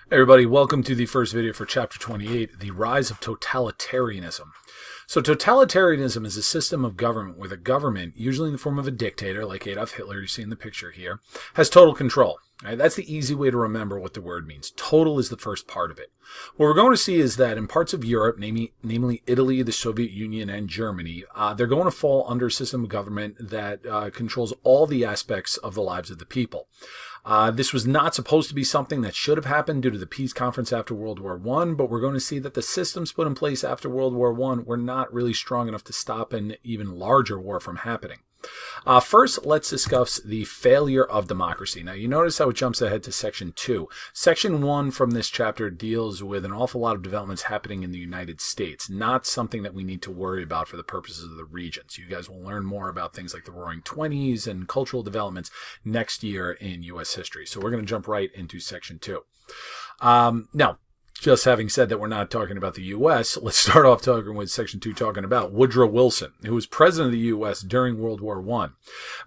Hey everybody, welcome to the first video for Chapter 28, The Rise of Totalitarianism. So totalitarianism is a system of government where the government, usually in the form of a dictator like Adolf Hitler you see in the picture here, has total control. Right? That's the easy way to remember what the word means. Total is the first part of it. What we're going to see is that in parts of Europe, namely Italy, the Soviet Union, and Germany, they're going to fall under a system of government that controls all the aspects of the lives of the people. This was not supposed to be something that should have happened due to the peace conference after World War I, but we're going to see that the systems put in place after World War I were not really strong enough to stop an even larger war from happening. First, let's discuss the failure of democracy. Now, you notice how it jumps ahead to Section 2. Section 1 from this chapter deals with an awful lot of developments happening in the United States, not something that we need to worry about for the purposes of the regions. You guys will learn more about things like the Roaring Twenties and cultural developments next year in U.S. history. So we're going to jump right into Section 2. Now, just having said that we're not talking about the U.S., let's start off talking with Section 2 talking about Woodrow Wilson, who was president of the U.S. during World War I.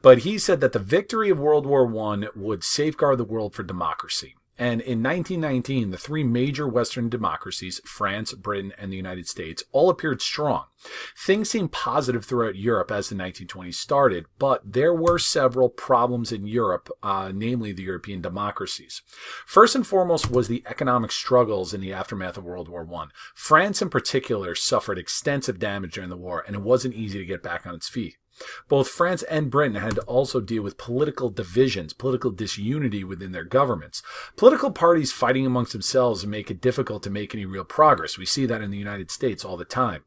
But he said that the victory of World War I would safeguard the world for democracy. And in 1919, the three major Western democracies, France, Britain, and the United States, all appeared strong. Things seemed positive throughout Europe as the 1920s started, but there were several problems in Europe, namely the European democracies. First and foremost was the economic struggles in the aftermath of World War I. France in particular suffered extensive damage during the war, and it wasn't easy to get back on its feet. Both France and Britain had to also deal with political divisions, political disunity within their governments. Political parties fighting amongst themselves make it difficult to make any real progress. We see that in the United States all the time.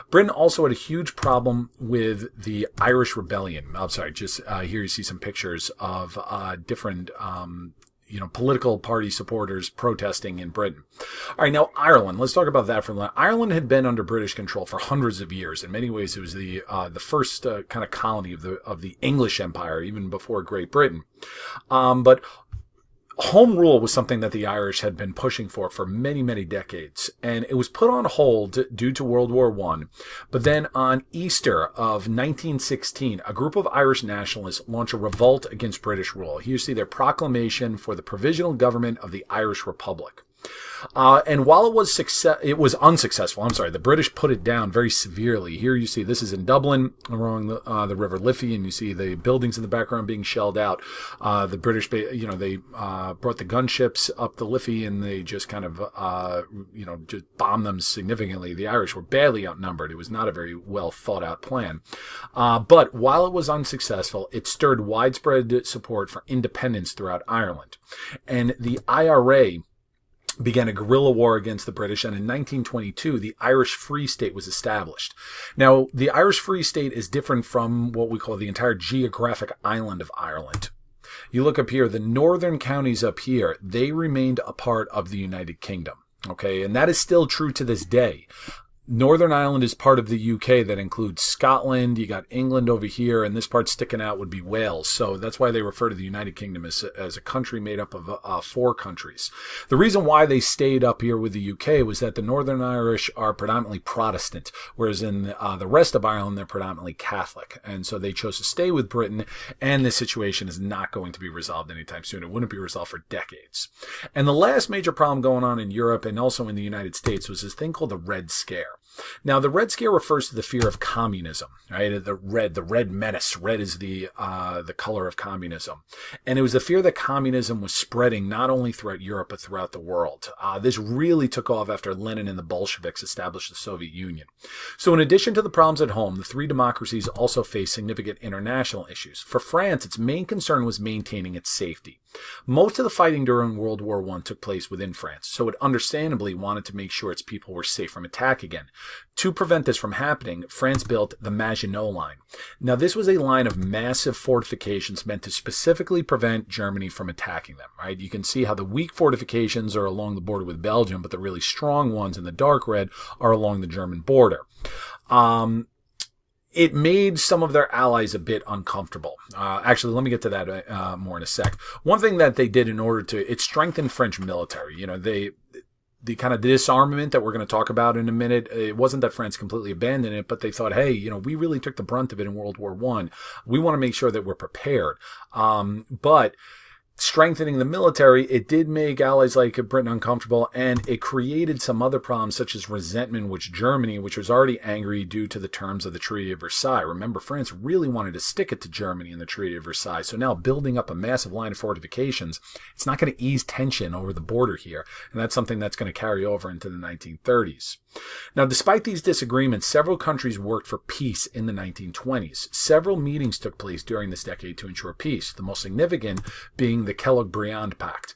Britain also had a huge problem with the Irish Rebellion. I'm sorry, just here you see some pictures of different political party supporters protesting in Britain. All right, now Ireland. Let's talk about that for a minute. Ireland had been under British control for hundreds of years. In many ways, it was the first kind of colony of the English Empire, even before Great Britain. But home rule was something that the Irish had been pushing for many, many decades, and it was put on hold due to World War I. But then on Easter of 1916, a group of Irish nationalists launched a revolt against British rule. Here you see their proclamation for the Provisional Government of the Irish Republic. And while it was unsuccessful. The British put it down very severely. Here you see this is in Dublin along the River Liffey, and you see the buildings in the background being shelled out. The British, they brought the gunships up the Liffey, and they just kind of, just bombed them significantly. The Irish were badly outnumbered. It was not a very well thought out plan. But while it was unsuccessful, it stirred widespread support for independence throughout Ireland, and the IRA began a guerrilla war against the British, and in 1922, the Irish Free State was established. Now, the Irish Free State is different from what we call the entire geographic island of Ireland. You look up here, the northern counties up here, they remained a part of the United Kingdom. Okay, and that is still true to this day. Northern Ireland is part of the UK that includes Scotland. You got England over here, and this part sticking out would be Wales. So that's why they refer to the United Kingdom as a country made up of four countries. The reason why they stayed up here with the UK was that the Northern Irish are predominantly Protestant, whereas in the rest of Ireland, they're predominantly Catholic. And so they chose to stay with Britain, and this situation is not going to be resolved anytime soon. It wouldn't be resolved for decades. And the last major problem going on in Europe and also in the United States was this thing called the Red Scare. Now, the Red Scare refers to the fear of communism, right? The red menace. Red is the color of communism. And it was the fear that communism was spreading not only throughout Europe, but throughout the world. This really took off after Lenin and the Bolsheviks established the Soviet Union. So in addition to the problems at home, the three democracies also faced significant international issues. For France, its main concern was maintaining its safety. Most of the fighting during World War I took place within France, so it understandably wanted to make sure its people were safe from attack again. To prevent this from happening, France built the Maginot Line. Now, this was a line of massive fortifications meant to specifically prevent Germany from attacking them, right? You can see how the weak fortifications are along the border with Belgium, but the really strong ones in the dark red are along the German border. It made some of their allies a bit uncomfortable. Actually, let me get to that more in a sec. One thing that they did in order to, it strengthened French military. The kind of disarmament that we're going to talk about in a minute, it wasn't that France completely abandoned it, but they thought, hey, we really took the brunt of it in World War I. We want to make sure that we're prepared. But strengthening the military, it did make allies like Britain uncomfortable, and it created some other problems such as resentment with Germany, which was already angry due to the terms of the Treaty of Versailles. Remember, France really wanted to stick it to Germany in the Treaty of Versailles. So now building up a massive line of fortifications, it's not going to ease tension over the border here. And that's something that's going to carry over into the 1930s. Now, despite these disagreements, several countries worked for peace in the 1920s. Several meetings took place during this decade to ensure peace, the most significant being the Kellogg-Briand Pact.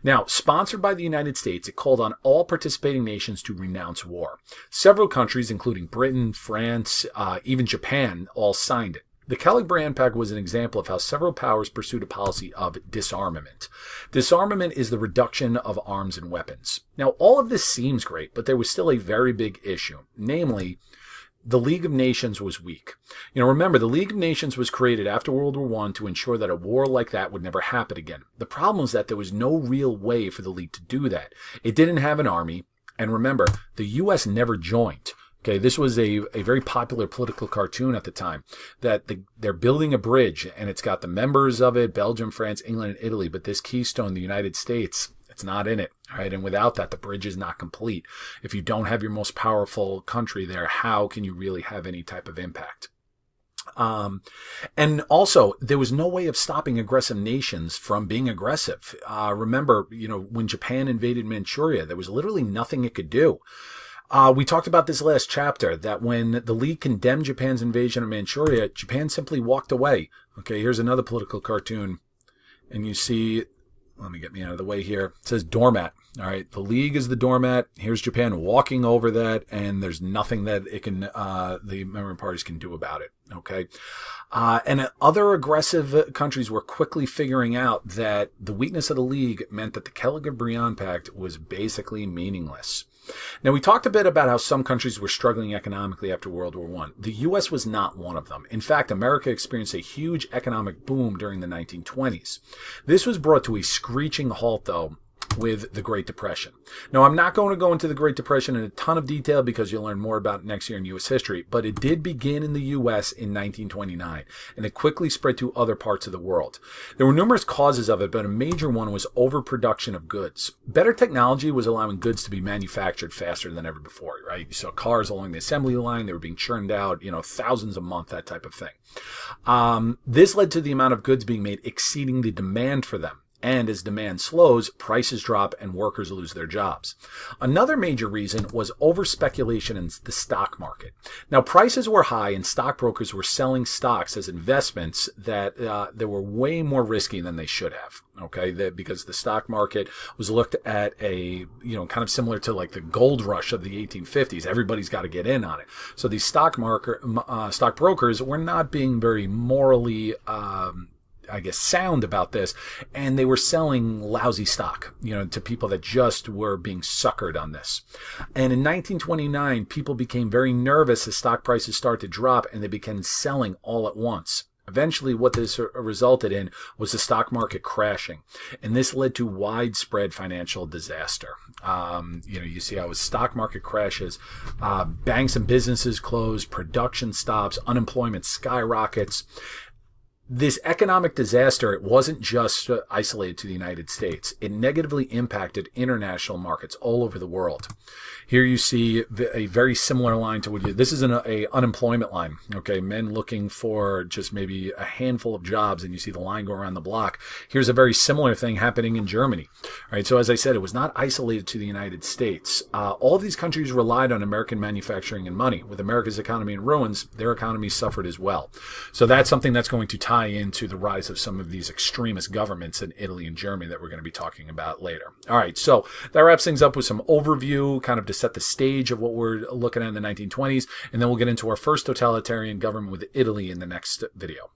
Now, sponsored by the United States, it called on all participating nations to renounce war. Several countries, including Britain, France, even Japan, all signed it. The Kellogg-Briand Pact was an example of how several powers pursued a policy of disarmament. Disarmament is the reduction of arms and weapons. Now, all of this seems great, but there was still a very big issue, namely, the League of Nations was weak. Remember, the League of Nations was created after World War I to ensure that a war like that would never happen again. The problem is that there was no real way for the League to do that. It didn't have an army, and remember, the U.S. never joined. Okay, this was a very popular political cartoon at the time, that they're building a bridge, and it's got the members of it, Belgium, France, England, and Italy, but this keystone, the United States, it's not in it, right? And without that, the bridge is not complete. If you don't have your most powerful country there, how can you really have any type of impact? And also, there was no way of stopping aggressive nations from being aggressive. Remember, when Japan invaded Manchuria, there was literally nothing it could do. We talked about this last chapter, that when the League condemned Japan's invasion of Manchuria, Japan simply walked away. Okay, here's another political cartoon. And you see, let me get me out of the way here. It says doormat. All right, the League is the doormat. Here's Japan walking over that, and there's nothing that it can, the member parties can do about it. Okay, and other aggressive countries were quickly figuring out that the weakness of the League meant that the Kellogg-Briand Pact was basically meaningless. Now, we talked a bit about how some countries were struggling economically after World War I. The U.S. was not one of them. In fact, America experienced a huge economic boom during the 1920s. This was brought to a screeching halt, though, with the Great Depression. Now, I'm not going to go into the Great Depression in a ton of detail because you'll learn more about it next year in U.S. history, but it did begin in the U.S. in 1929, and it quickly spread to other parts of the world. There were numerous causes of it, but a major one was overproduction of goods. Better technology was allowing goods to be manufactured faster than ever before, right? You saw cars along the assembly line, they were being churned out, thousands a month, that type of thing. This led to the amount of goods being made exceeding the demand for them. And as demand slows, prices drop and workers lose their jobs. Another major reason was over-speculation in the stock market. Now, prices were high and stockbrokers were selling stocks as investments that were way more risky than they should have. Okay, because the stock market was looked at kind of similar to like the gold rush of the 1850s. Everybody's got to get in on it. So these stockbrokers were not being very morally sound about this, and they were selling lousy stock, to people that just were being suckered on this. And in 1929, people became very nervous as stock prices started to drop, and they began selling all at once. Eventually, what this resulted in was the stock market crashing, and this led to widespread financial disaster. You see how as stock market crashes, banks and businesses close, production stops, unemployment skyrockets. This economic disaster, it wasn't just isolated to the United States. It negatively impacted international markets all over the world. Here you see a very similar line to this is an unemployment line. Okay, men looking for just maybe a handful of jobs, and you see the line go around the block. Here's a very similar thing happening in Germany. All right, so as I said, it was not isolated to the United States. All of these countries relied on American manufacturing and money. With America's economy in ruins, their economies suffered as well. So that's something that's going to tie into the rise of some of these extremist governments in Italy and Germany that we're going to be talking about later. All right, so that wraps things up with some overview, kind of to set the stage of what we're looking at in the 1920s, and then we'll get into our first totalitarian government with Italy in the next video.